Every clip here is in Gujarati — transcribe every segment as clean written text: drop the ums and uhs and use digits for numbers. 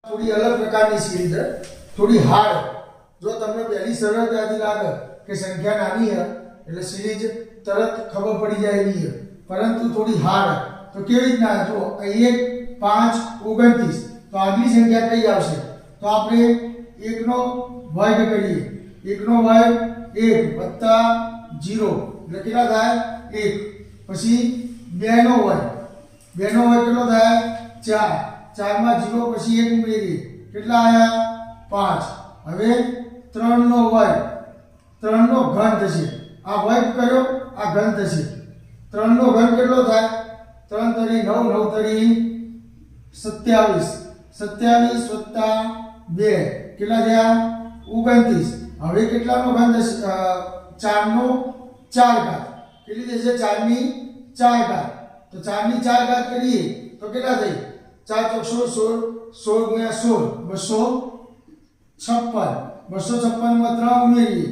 थोड़ी अलग प्रकार की सीरीज है, थोड़ी हार्ड। जो तमने पहली सरलताथी लागे कि संख्या नानी है એટલે सीरीज तरत खबर पड़ी जाए एवी है, परंतु थोड़ी हार्ड है। तो केवी રીતના જો 1 5 29 तो આગલી સંખ્યા કઈ આવશે? તો આપણે 1 નો વર્ગ કરીએ। 1 નો વર્ગ 1 વત્તા 0 એટલે કેટલા થાય? 1। પછી 2 નો વર્ગ, 2 નો વર્ગ કેટલો થાય? 4। 4 માં 0 પછી 1 ઉમેરીએ, કેટલા આયા? 5। હવે 3 નો વર્ગ, 3 નો ઘન થશે। આ વર્ગ કર્યો, આ ઘન થશે। 3 નો ઘન કેટલો થાય? 3 તરી 9, 9 તરી 27, 27 વત્તા 2 કેટલા થયા? 29। હવે કેટલાનો ઘન થશે? 4 નો 4 ઘાત કેટલી થશે? 4 ની 4 ઘાત। તો 4 ની 4 ઘાત કરીએ તો કેટલા થઈ? 4 × 16, 16 × 16 256। 256 માં 3 ઉમેરીએ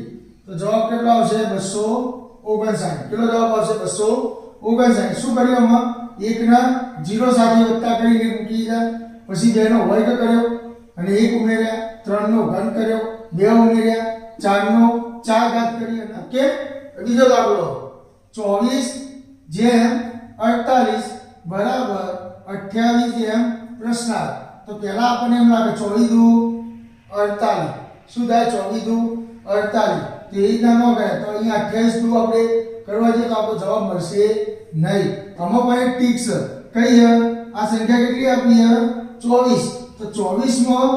તો જવાબ કેટલો આવશે? 259। કેટલો જવાબ આવશે? 259। શું કર્યું આમાં? 1 ના 0 સાથે વત્તા કરીને મૂકી દીધા, પછી 2 નો વર્ગ કર્યો અને 1 ઉમેર્યા, 3 નો ઘન કર્યો, 2 ઉમેર્યા, 4 નો 4 ઘાત કરી અને ઓકે। બીજો દાખલો 24 જેમ 48 બરાબર 28 જેમ પ્રશ્નાર્થ। તો પહેલા આપણને એમ લાગે 24 દુ 48 શું થાય? 24 દુ 48 તો એ રીતના ન ગયા તો અહીંયા 28 દુ આપણે કરવા જઈએ તો આપણો જવાબ મળશે નહીં। આમાં પણ એક ટીક છે, કઈ છે? આ સંખ્યા કેટલી આપી છે? 24। તો 24 માં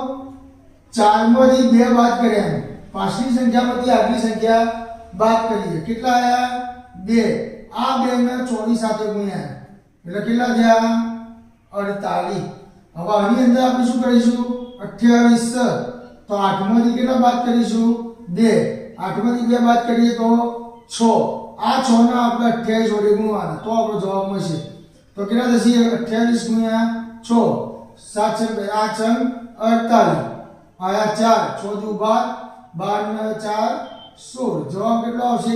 4 માંથી 2 બાદ કર્યા, પાછલી સંખ્યામાંથી આગલી સંખ્યા બાદ કરીએ, કેટલા આયા? 2। આ 2 ને 24 સાથે ગુણ્યા એટલે કેટલા થયા? 48। હવે આની અંદર આપણે શું કરીશું? 28 છે તો 8 માંથી કેટલા બાદ કરીશું? 2। 8 માંથી 2 બાદ કરીએ તો 6। આ 6 ને આપણે 28 વડે ગુણવાના તો આપણો જવાબ મળશે। તો કેટલા થશે? 28 ગુણ્યા 6 7 6 8 48 આયા 4 6 દુ 12 12 ને 4 16 જવાબ કેટલો આવશે?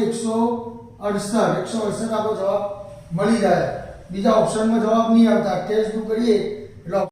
168। 168 આપણો જવાબ મળી જાય। બીજા ઓપ્શનમાં જવાબ નહીં આવતા। 28 દુ કરીએ